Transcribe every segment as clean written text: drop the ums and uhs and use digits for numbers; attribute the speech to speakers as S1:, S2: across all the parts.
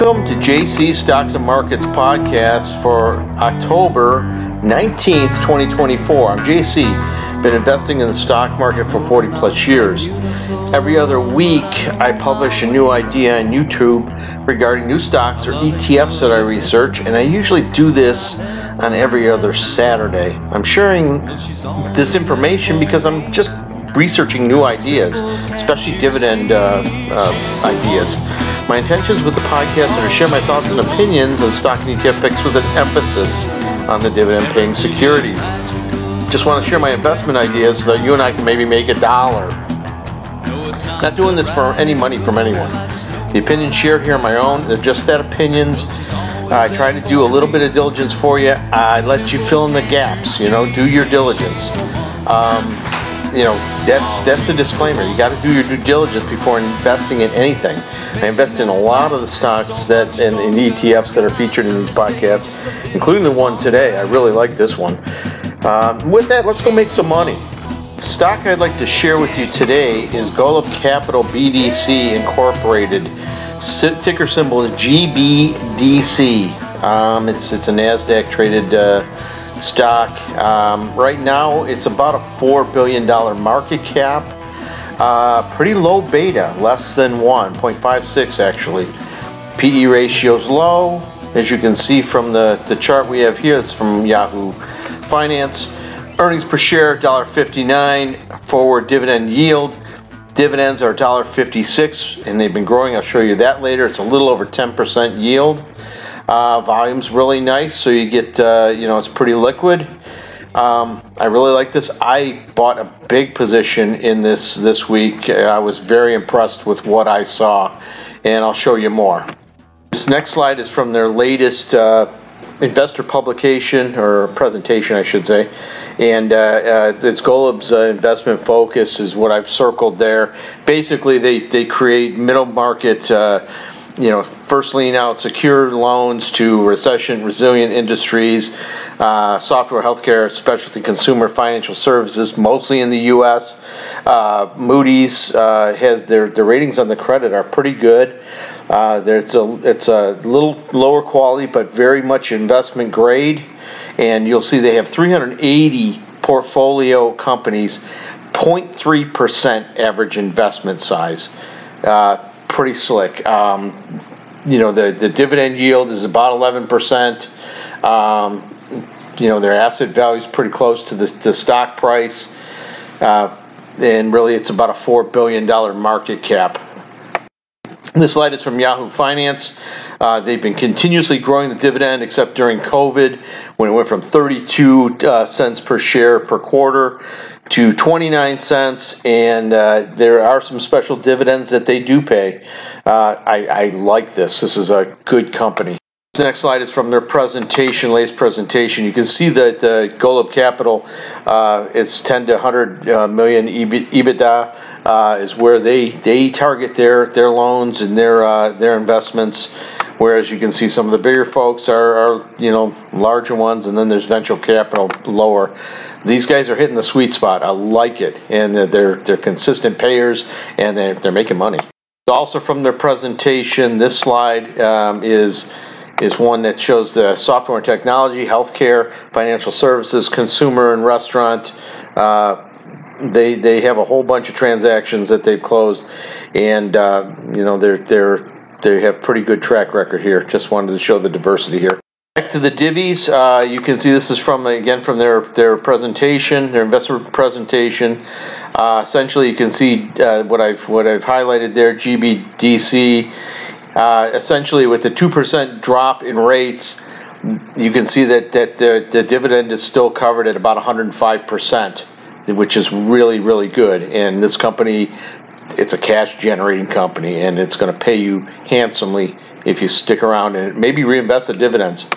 S1: Welcome to JC Stocks and Markets podcast for October 19th, 2024. I'm JC. Been investing in the stock market for 40 plus years. Every other week, I publish a new idea on YouTube regarding new stocks or ETFs that I research, and I usually do this on every other Saturday. I'm sharing this information because I'm just researching new ideas, especially dividend ideas. My intentions with the podcast are to share my thoughts and opinions on stock and ETF picks with an emphasis on the dividend-paying securities. Just want to share my investment ideas so that you and I can maybe make $1. Not doing this for any money from anyone. The opinions shared here are my own. They're just that, opinions. I try to do a little bit of diligence for you. I let you fill in the gaps. Do your diligence. That's a disclaimer. You got to do your due diligence before investing in anything. I invest in a lot of the stocks that and ETFs that are featured in these podcasts, including the one today. I really like this one. With that, let's go make some money. The stock I'd like to share with you today is Golub Capital BDC Incorporated. Ticker symbol is GBDC. It's a NASDAQ traded stock. Right now it's about a $4 billion market cap. Pretty low beta, less than 1.56 actually. PE ratio's low, as you can see from the chart we have here. It's from Yahoo Finance. Earnings per share $1.59. Forward dividend yield. Dividends are $1.56, and they've been growing. I'll show you that later. It's a little over 10% yield. Volume's really nice, so you get, it's pretty liquid. I really like this. I bought a big position in this week. I was very impressed with what I saw, and I'll show you more. This next slide is from their latest investor publication, or presentation, I should say, and it's Golub's investment focus is what I've circled there. Basically, they create middle market first lien out secure loans to recession resilient industries, software, healthcare, specialty consumer financial services, mostly in the U.S. Moody's has their ratings on the credit are pretty good. It's a little lower quality, but very much investment grade. And you'll see they have 380 portfolio companies, 0.3% average investment size. Pretty slick. The dividend yield is about 11%. Their asset value is pretty close to the stock price. And really it's about a $4 billion market cap. This slide is from Yahoo Finance. They've been continuously growing the dividend, except during COVID, when it went from 32 cents per share per quarter to 29 cents, and there are some special dividends that they do pay. I like this. This is a good company. This next slide is from their latest presentation. You can see that Golub Capital is 10 to 100 million EBITDA is where they target their loans and their investments. Whereas you can see some of the bigger folks are larger ones, and then there's venture capital lower. These guys are hitting the sweet spot. I like it, and they're consistent payers, and they're making money. Also from their presentation, this slide is one that shows the software and technology, healthcare, financial services, consumer and restaurant. They have a whole bunch of transactions that they've closed, and they have pretty good track record here. Just wanted to show the diversity here. Back to the divvies, you can see this is from their presentation, their investment presentation. Essentially, you can see what I've highlighted there. GBDC. Essentially, with the 2% drop in rates, you can see that the dividend is still covered at about 105%, which is really, really good. And this company, it's a cash-generating company, and it's going to pay you handsomely if you stick around and maybe reinvest the dividends.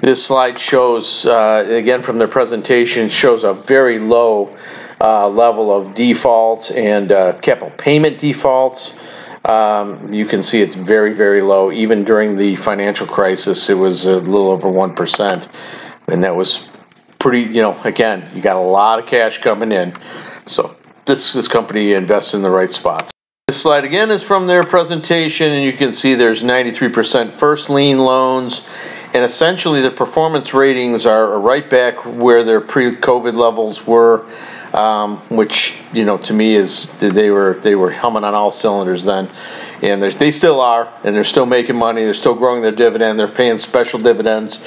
S1: This slide shows, again from their presentation, shows a very low level of defaults and capital payment defaults. You can see it's very, very low. Even during the financial crisis, it was a little over 1%. And that was pretty, again, you got a lot of cash coming in. So this company invests in the right spots. This slide again is from their presentation, and you can see there's 93% first lien loans, and essentially the performance ratings are right back where their pre-COVID levels were, which, you know, to me is they were humming on all cylinders then, and they still are, and they're still making money. They're still growing their dividend. They're paying special dividends,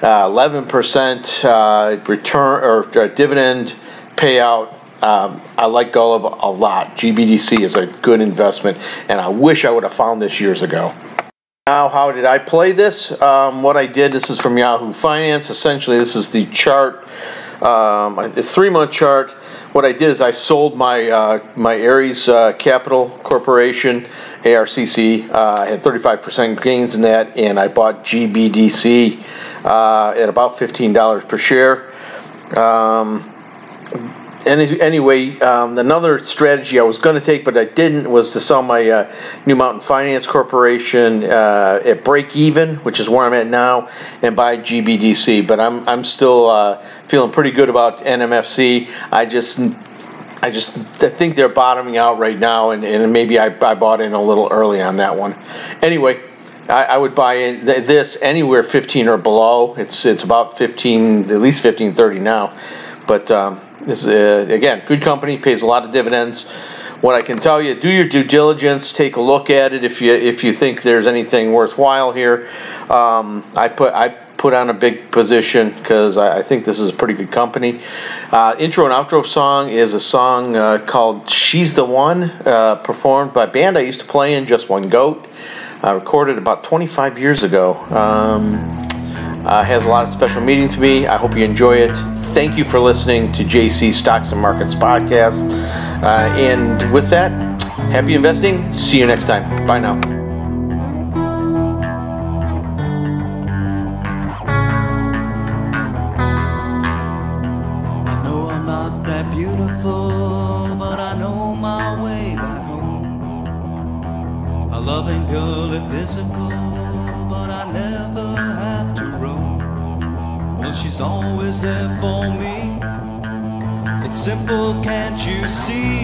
S1: 11% return or dividend payout. I like Golub a lot. GBDC is a good investment, and I wish I would have found this years ago. Now, how did I play this? What I did, this is from Yahoo Finance. Essentially, this is the chart. It's 3-month chart. What I did is I sold my my Ares Capital Corporation, ARCC. I had 35% gains in that, and I bought GBDC at about $15 per share. Anyway, another strategy I was going to take, but I didn't, was to sell my New Mountain Finance Corporation at break even, which is where I'm at now, and buy GBDC. But I'm still feeling pretty good about NMFC. I think they're bottoming out right now, and maybe I bought in a little early on that one. Anyway, I would buy in this anywhere 15 or below. It's about 15, at least 15.30 now, but. This is, again, good company, pays a lot of dividends. What I can tell you, do your due diligence, take a look at it if you think there's anything worthwhile here. I put on a big position because I think this is a pretty good company. Intro and outro song is a song called "She's the One," performed by a band I used to play in, Just One Goat. Recorded about 25 years ago. Has a lot of special meaning to me. I hope you enjoy it. Thank you for listening to JC Stocks and Markets Podcast. And with that, happy investing. See you next time. Bye now.
S2: I know I'm not that beautiful, but I know my way back home. Our love ain't purely physical, but I never have to roam. Well, she's always there for me. It's simple, can't you see?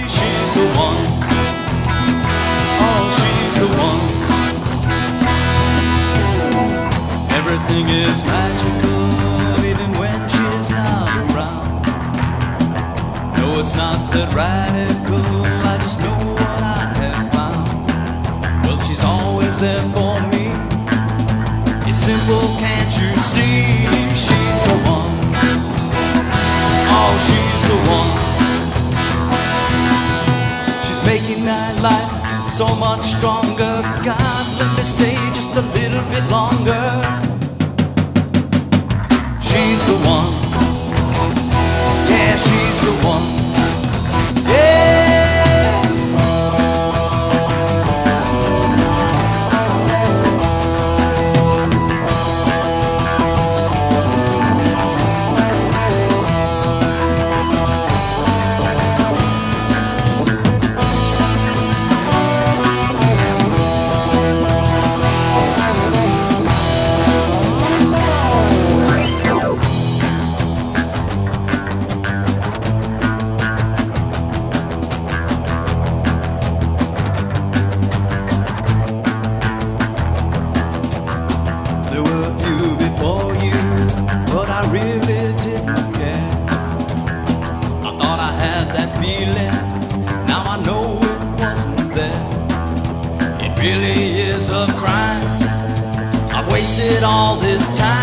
S2: She's the one. Oh, she's the one. Everything is magical, even when she's not around. No, it's not that radical, I just know what I have found. Well, she's always there for me. It's simple, can't you see? She's the one. Oh, she's the one. She's making my life so much stronger. God, let me stay just a little bit longer. She's the one. Yeah, she's the one. Yeah. Wasted all this time.